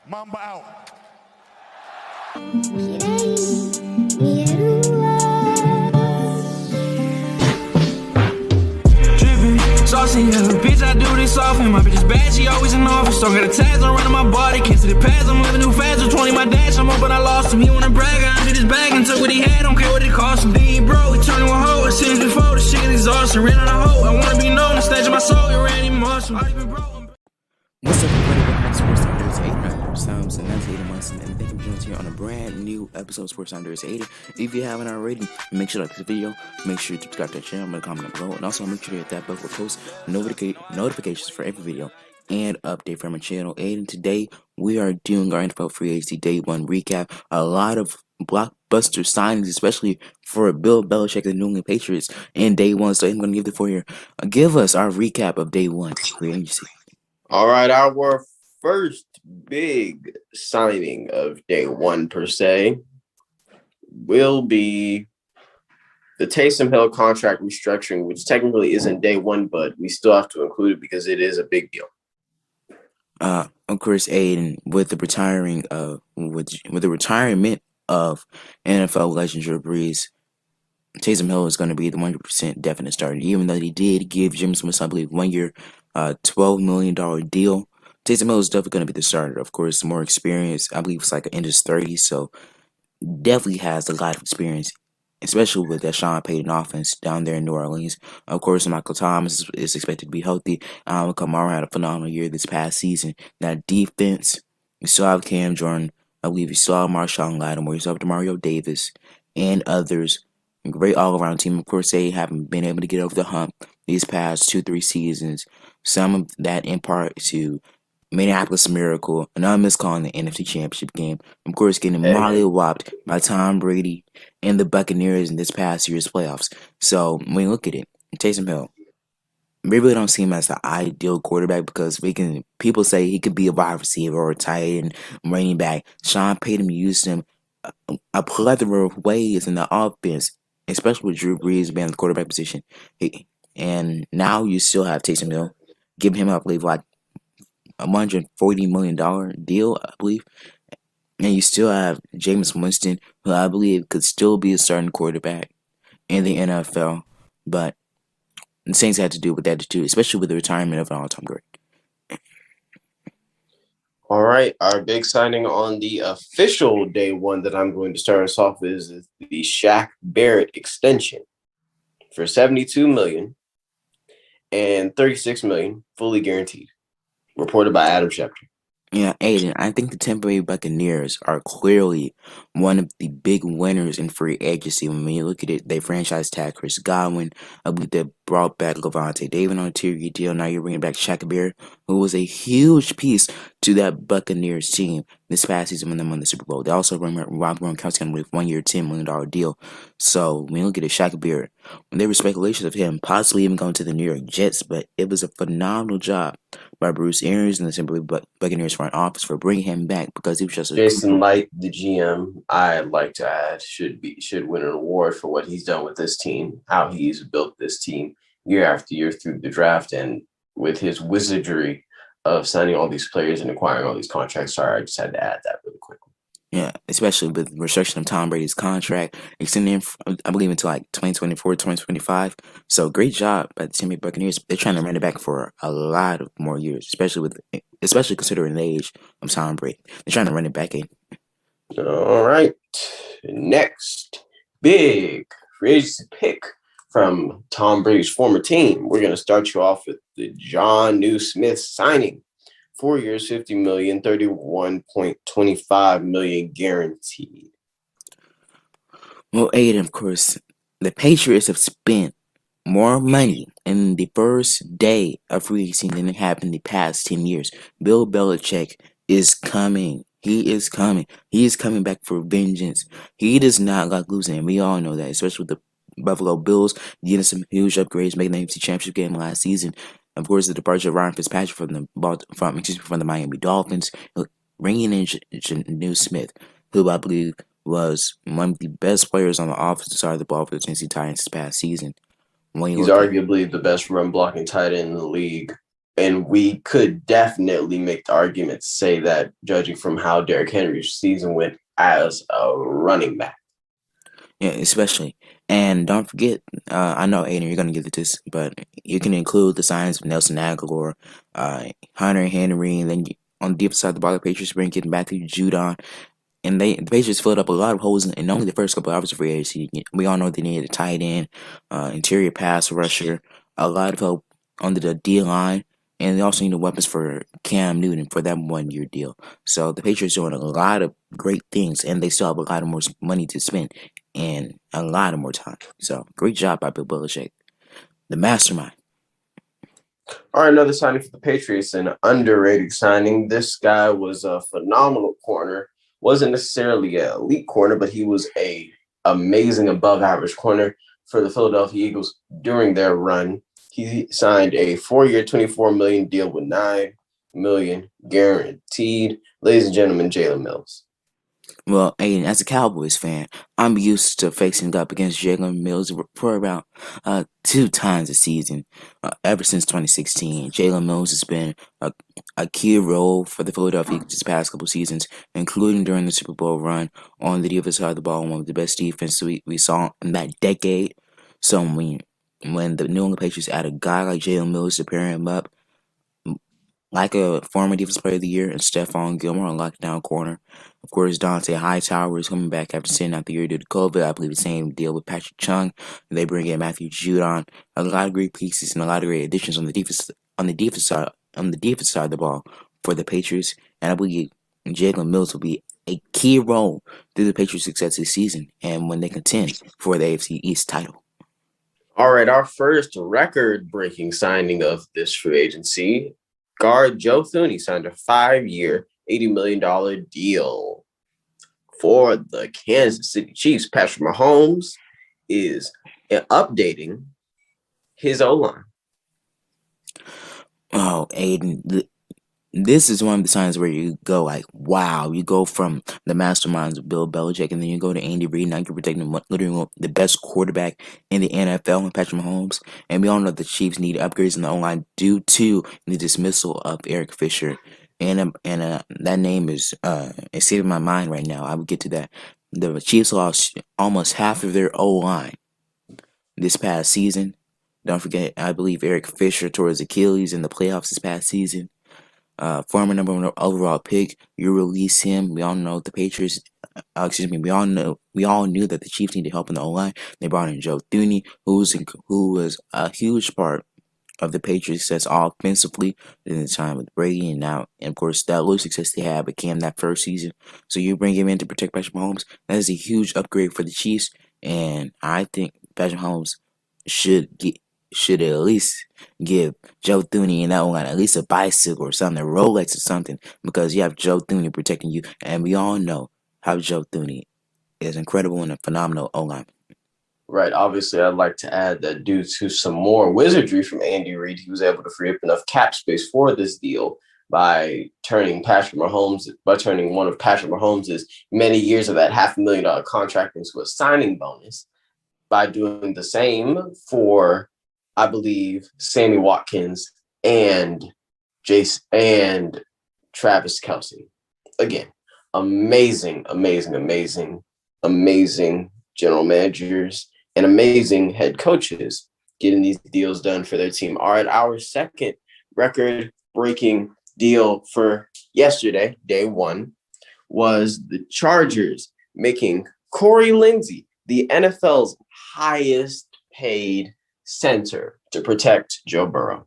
Mamba out. Drippin', saucy, yeah. Bitch, I do this often. My bitch is bad, she always in office. Don't got a tags on running my body. Can't see the pads, I'm living too fast. With 20 my dash, I'm up, but I lost him. He wanna brag, I emptied his bag and took what he had. Don't care what it cost him. Then he broke, he turned to a hoe. I seen him before, the shit is exhausting. Ran out of hope, I wanna be known. The stage of my soul, you Randy Moss. I been broke. What's up, everybody? Welcome back to Sports Time. There's Aiden Sounds, and that's Aiden Munson, and thank you for joining us here on a brand new episode of Sports Time. There's Aiden. If you haven't already, make sure to like this video, make sure to subscribe to the channel, make a comment below, and also make sure to hit that bell for post notifications for every video and update from our channel. And today we are doing our NFL Free Agency Day 1 recap. A lot of blockbuster signings, especially for Bill Belichick and the New England Patriots in Day 1. So I'm going to give the floor here. Give us our recap of Day 1 Free Agency. All right, our first big signing of Day 1 per se will be the Taysom Hill contract restructuring, which technically isn't Day 1, but we still have to include it because it is a big deal. Of course, Aiden, with the retirement of NFL legend Drew Brees, Taysom Hill is going to be the 100% definite starter, even though he did give Jameis Winston, I believe, 1 year, $12 million deal. Taysom Hill is definitely going to be the starter. Of course, more experience. I believe it's like in his 30s, so definitely has a lot of experience, especially with that Sean Payton offense down there in New Orleans. Of course, Michael Thomas is expected to be healthy. Kamara had a phenomenal year this past season. That defense, you still have Cam Jordan. I believe you still have Marshawn Lattimore. You still have Demario Davis and others. Great all-around team. Of course, they haven't been able to get over the hump these past 2-3 seasons. Some of that in part to Minneapolis Miracle, another missed call in the NFC Championship game. Of course, getting mollywopped by Tom Brady and the Buccaneers in this past year's playoffs. So when you look at it, Taysom Hill, we really don't see him as the ideal quarterback because people say he could be a wide receiver or a tight end, running back. Sean Payton used him a plethora of ways in the offense, especially with Drew Brees being in the quarterback position. And now you still have Taysom Hill. Give him, I believe, like a $140 million deal, I believe. And you still have Jameis Winston, who I believe could still be a starting quarterback in the NFL. But the Saints had to do with that too, especially with the retirement of an all-time great. All right, our big signing on the official Day 1 that I'm going to start us off is the Shaq Barrett extension for $72 million and $36 million, fully guaranteed. Reported by Adam Schefter. Yeah, Aiden, I think the Tampa Bay Buccaneers are clearly one of the big winners in free agency. When you look at it, they franchise tag Chris Godwin. I believe they brought back Levante David on a tier deal. Now you're bringing back Shaq Barrett, who was a huge piece to that Buccaneers team this past season when they won the Super Bowl. They also bring back Rob Gronkowski with 1 year, $10 million deal. So when you look at it, Shaq Barrett, when there were speculations of him possibly even going to the New York Jets, but it was a phenomenal job by Bruce Arians and the Tampa Bay Buccaneers front office for bringing him back because he was just a Jason Light, the GM, I'd like to add, should win an award for what he's done with this team, how he's built this team year after year through the draft, and with his wizardry of signing all these players and acquiring all these contracts. Sorry, I just had to add that really quickly. Yeah, especially with restriction of Tom Brady's contract, extending, I believe, until like 2024, 2025. So great job by the Tampa Bay Buccaneers. They're trying to run it back for a lot of more years, especially considering the age of Tom Brady. They're trying to run it back in. All right. Next big free agency pick from Tom Brady's former team. We're going to start you off with the Jonnu Smith signing. 4 years, $50 million, $31.25 million guaranteed. Well, Aiden, of course, the Patriots have spent more money in the first day of free agency than they have in the past 10 years. Bill Belichick is coming. He is coming. He is coming back for vengeance. He does not like losing, and we all know that, especially with the Buffalo Bills getting some huge upgrades, making the NFC Championship game last season. Of course, the departure of Ryan Fitzpatrick from the Miami Dolphins, bringing in Jonnu Smith, who I believe was one of the best players on the offensive side of the ball for the Tennessee Titans this past season. He's arguably the best run blocking tight end in the league. And we could definitely make the argument to say that, judging from how Derrick Henry's season went as a running back. Yeah, especially. And don't forget, I know, Aiden, you're going to get to this, but you can include the signs of Nelson Aguilar, Hunter Henry, and then on the deep side of the ball, the Patriots bring in Matthew Judon. And the Patriots filled up a lot of holes in only the first couple hours of free agency. We all know they needed a tight end, interior pass rusher, a lot of help under the D line, and they also needed weapons for Cam Newton for that 1 year deal. So the Patriots doing a lot of great things, and they still have a lot of more money to spend and a lot of more time. So great job by Bill Belichick, the mastermind. All right, another signing for the Patriots, an underrated signing. This guy was a phenomenal corner. Wasn't necessarily an elite corner, but he was a amazing above average corner for the Philadelphia Eagles during their run. He signed a 4-year, $24 million deal with $9 million guaranteed. Ladies and gentlemen, Jalen Mills. Well, Aiden, as a Cowboys fan, I'm used to facing up against Jalen Mills for about 2 times a season. Ever since 2016, Jalen Mills has been a key role for the Philadelphia Eagles this past couple seasons, including during the Super Bowl run on the defensive side of the ball, one of the best defense we saw in that decade. So when the New England Patriots add a guy like Jalen Mills to pair him up, like a former Defensive Player of the Year and Stephon Gilmore on lockdown corner. Of course, Dante Hightower is coming back after sitting out the year due to COVID. I believe the same deal with Patrick Chung. They bring in Matthew Judon. A lot of great pieces and a lot of great additions on the defense side of the ball for the Patriots. And I believe Jalen Mills will be a key role through the Patriots' success this season and when they contend for the AFC East title. All right, our first record-breaking signing of this free agency. Guard Joe Thuney signed a 5-year, $80 million deal for the Kansas City Chiefs. Patrick Mahomes is updating his O-line. Oh, Aiden, this is one of the signs where you go like, wow, you go from the masterminds of Bill Belichick, and then you go to Andy Reid. Now you're protecting literally the best quarterback in the NFL, Patrick Mahomes. And we all know the Chiefs need upgrades in the O-line due to the dismissal of Eric Fisher. And that name is escaping my mind right now. I will get to that. The Chiefs lost almost half of their O-line this past season. Don't forget, I believe Eric Fisher tore his Achilles in the playoffs this past season. Former number 1 overall pick, you release him. We all know the Patriots. We all knew that the Chiefs needed help in the O-line. They brought in Joe Thuney, who was a huge part of the Patriots' success offensively in the time with Brady, and now, and of course, that little success they had became that first season. So you bring him in to protect Patrick Mahomes. That is a huge upgrade for the Chiefs, and I think Patrick Mahomes should at least give Joe Thuney and that O-line at least a bicycle or something, a Rolex or something, because you have Joe Thuney protecting you, and we all know how Joe Thuney is incredible and a phenomenal O-line. Right. Obviously, I'd like to add that due to some more wizardry from Andy Reid, he was able to free up enough cap space for this deal by turning one of Patrick Mahomes' many years of that $500,000 contract into a signing bonus by doing the same for, I believe, Sammy Watkins and Travis Kelce. Again, amazing general managers and amazing head coaches getting these deals done for their team. All right, our second record-breaking deal for yesterday, day 1, was the Chargers making Corey Lindsey the NFL's highest paid center to protect Joe Burrow.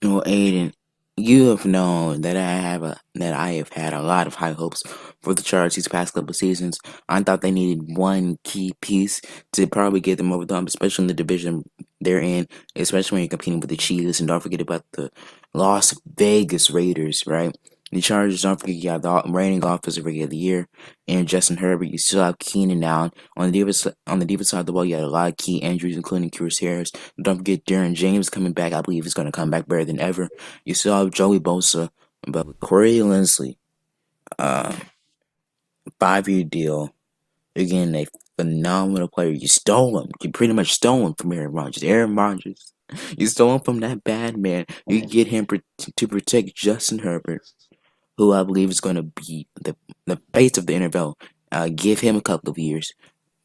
Well, Aiden, you have known that I have had a lot of high hopes for the Chargers these past couple of seasons. I thought they needed one key piece to probably get them over the hump, especially in the division they're in, especially when you're competing with the Chiefs. And don't forget about the Las Vegas Raiders, right? The Chargers, don't forget, you have the reigning offensive rookie of the year and Justin Herbert. You still have Keenan Allen. On the defense side of the ball, you had a lot of key injuries, including Chris Harris. Don't forget Darren James coming back. I believe he's going to come back better than ever. You still have Joey Bosa. But Corey Linsley, 5-year deal, You're getting a phenomenal player. You stole him. You pretty much stole him from Aaron Rodgers. Aaron Rodgers. You stole him from that bad man. You get him to protect Justin Herbert, who I believe is going to be the face of the NFL. Give him a couple of years.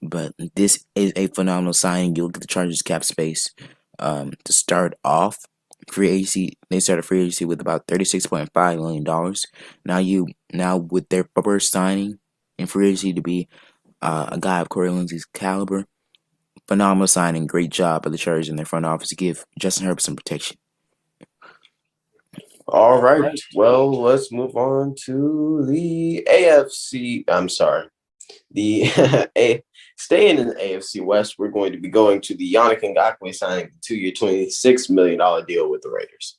But this is a phenomenal signing. You look at the Chargers cap space. To start off, free agency, they started free agency with about $36.5 million. Now with their first signing in free agency to be a guy of Corey Lindsey's caliber, phenomenal signing, great job by the Chargers in their front office to give Justin Herbert some protection. All right. Well, let's move on to the AFC. I'm sorry. Staying in the AFC West, we're going to be going to the Yannick Ngakoue signing a 2-year, $26 million deal with the Raiders.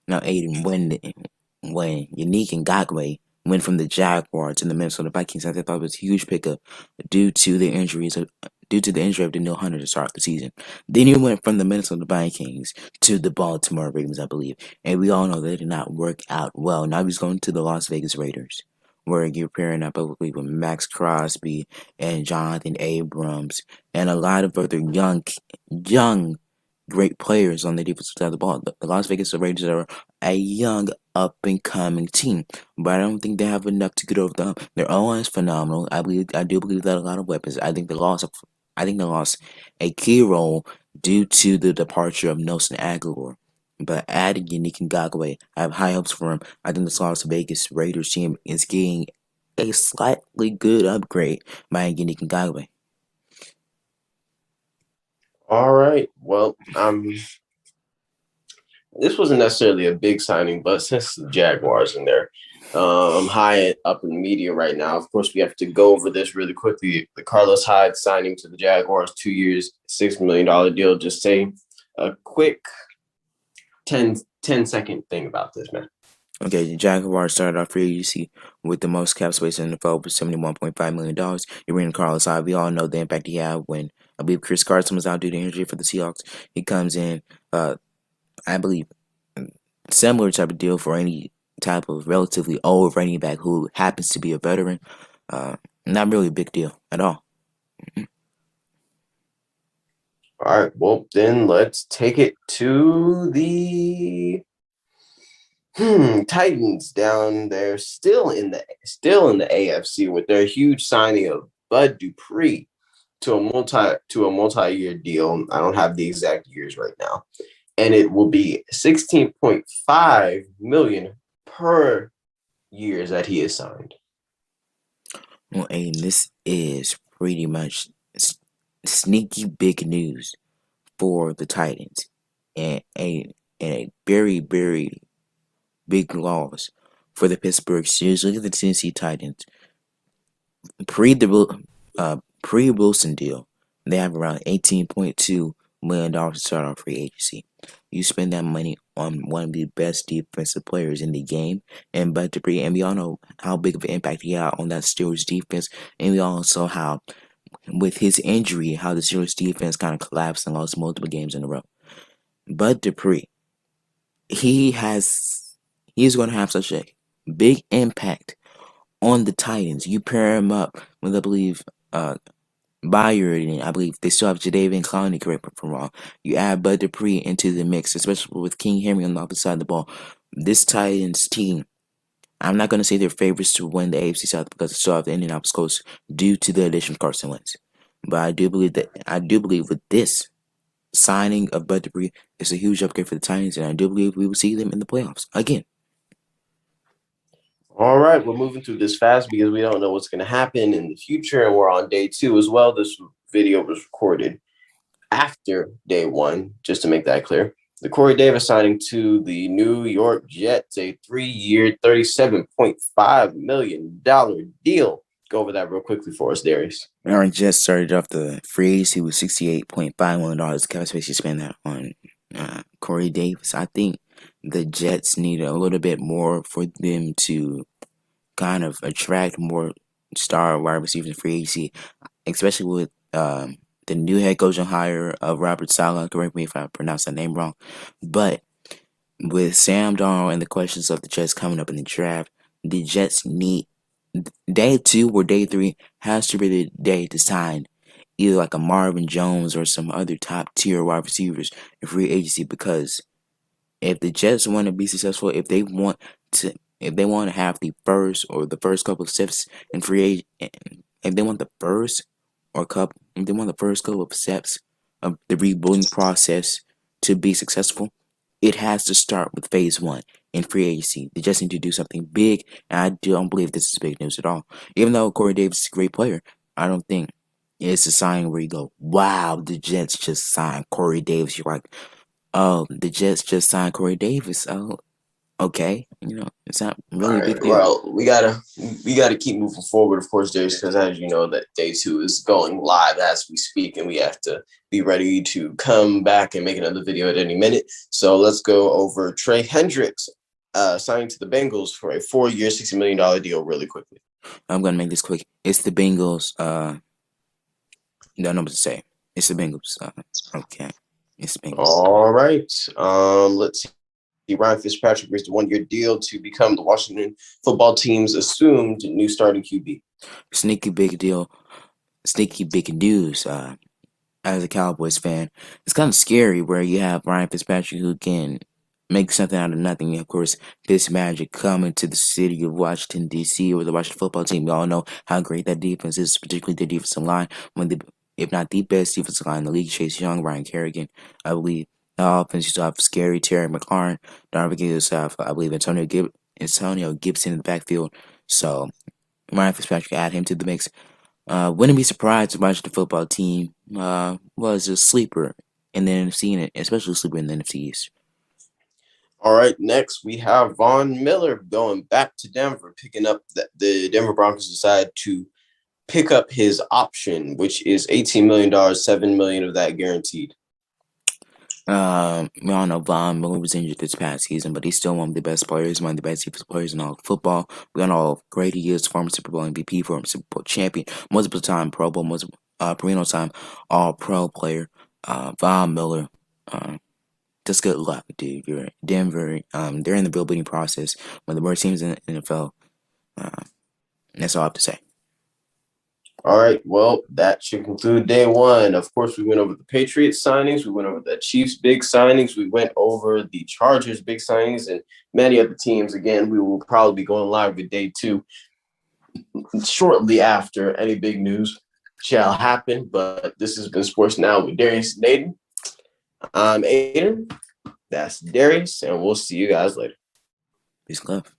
Now, Aiden, when Yannick Ngakoue went from the Jaguars to the Minnesota Vikings, I thought it was a huge pickup due to the injury of Danielle Hunter to start the season. Then he went from the Minnesota Vikings to the Baltimore Ravens, I believe, and we all know that did not work out well. Now he's going to the Las Vegas Raiders, where you're pairing up with Max Crosby and Jonathan Abrams and a lot of other young great players on the defensive side of the ball. The Las Vegas Raiders are a young, up-and-coming team, but I don't think they have enough to get over them. Their O-line is phenomenal. I do believe that a lot of weapons. I think they lost a key role due to the departure of Nelson Aguilar. But adding Yannick Ngakoue, I have high hopes for him. I think this Las Vegas Raiders team is getting a slightly good upgrade by Yannick Ngakoue. All right. Well, this wasn't necessarily a big signing, but since the Jaguars in there, high up in the media right now, of course, we have to go over this really quickly. The Carlos Hyde signing to the Jaguars, 2 years, $6 million deal. Just say a quick 10-second thing about this, man. Okay, the Jaguars started off free agency with the most cap space in the NFL with $71.5 million. You're bringing Carlos Hyde. We all know the impact he had when I believe Chris Carson was out due to injury for the Seahawks. He comes in, I believe, similar type of deal for any type of relatively old running back who happens to be a veteran. Not really a big deal at all. All right, well, then let's take it to the Titans down there, still in the AFC with their huge signing of Bud Dupree to a multi-year deal. I don't have the exact years right now, and it will be $16.5 million per year that he is signed. Well, and this is pretty much sneaky big news for the Titans, and a very, very big loss for the Pittsburgh Steelers. Look at the Tennessee Titans. Pre Wilson deal, they have around $18.2 million to start off free agency. You spend that money on one of the best defensive players in the game, and Bud Dupree, and we all know how big of an impact he had on that Steelers defense, and we all saw how, with his injury, how the Steelers defense kind of collapsed and lost multiple games in a row. Bud Dupree, he's going to have such a big impact on the Titans. You pair him up with, I believe, Byard, and I believe they still have Jadeveon Clowney, correct me if I'm wrong. You add Bud Dupree into the mix, especially with King Henry on the opposite side of the ball. This Titans team, I'm not going to say they're favorites to win the AFC South because they still have the Indianapolis Colts due to the addition of Carson Wentz. But I do believe with this signing of Bud Dupree, it's a huge upgrade for the Titans, and I do believe we will see them in the playoffs again. All right, we're moving through this fast because we don't know what's going to happen in the future, and we're on day 2 as well. This video was recorded after day 1, just to make that clear. The Corey Davis signing to the New York Jets, a 3-year, $37.5 million deal. Go over that real quickly for us, Darius. Our Jets started off the free agency with $68.5 million. Cap space you spend that on Corey Davis. I think the Jets need a little bit more for them to kind of attract more star wide receivers in free agency, especially with the new head coach and hire of Robert Saleh. Correct me if I pronounce that name wrong. But with Sam Darnold and the questions of the Jets coming up in the draft, the Jets need day 2 or day 3 has to be the day to sign either like a Marvin Jones or some other top tier wide receivers in free agency, because if the Jets want to be successful, if they want to have the first couple of steps in free agent, if they want the first couple of steps of the rebuilding process to be successful, it has to start with phase 1 in free agency. They just need to do something big, and I don't believe this is big news at all. Even though Corey Davis is a great player, I don't think it's a sign where you go, wow, the Jets just signed Corey Davis. You're like, oh, the Jets just signed Corey Davis. Oh, okay. It's not All really a right. big deal. Well, we gotta keep moving forward, of course, Darius, because as you know, that day 2 is going live as we speak, and we have to be ready to come back and make another video at any minute. So let's go over Trey Hendricks signing to the Bengals for a 4-year, $60 million deal really quickly. I'm gonna make this quick. It's the Bengals. Don't know what to say. It's the Bengals. Okay. It's the Bengals. All right. Let's see. Ryan Fitzpatrick reached a 1-year deal to become the Washington football team's assumed new starting QB. Sneaky big deal. Sneaky big news. As a Cowboys fan, it's kind of scary where you have Ryan Fitzpatrick who can make something out of nothing. Of course, Fitzmagic coming to the city of Washington, D.C., or the Washington football team. We all know how great that defense is, particularly their defensive line. If not the best defensive line in the league, Chase Young, Ryan Kerrigan, I believe. The offense, you still have Scary Terry McLaurin. Darvin Gibbs have, I believe, Antonio Gibson in the backfield. So, Ryan Fitzpatrick, add him to the mix. Wouldn't be surprised if the football team was a sleeper in the NFC, and especially a sleeper in the NFC East. All right, next we have Von Miller going back to Denver, picking up the Denver Broncos decide to pick up his option, which is $18 million, $7 million of that guaranteed. We all know Von Miller was injured this past season, but he's still one of the best players, one of the best defensive players in all of football. We all know how great he is, former Super Bowl MVP, former Super Bowl champion, multiple time Pro Bowl, perennial time All-Pro player. Von Miller, just good luck, dude. You're Denver. They're in the rebuilding process, one of the worst teams in the NFL. That's all I have to say. All right, well, that should conclude day 1. Of course, we went over the Patriots signings. We went over the Chiefs' big signings. We went over the Chargers' big signings and many other teams. Again, we will probably be going live with day 2 shortly after any big news shall happen. But this has been Sports Now with Darius and Aiden. I'm Aiden. That's Darius, and we'll see you guys later. Peace and love.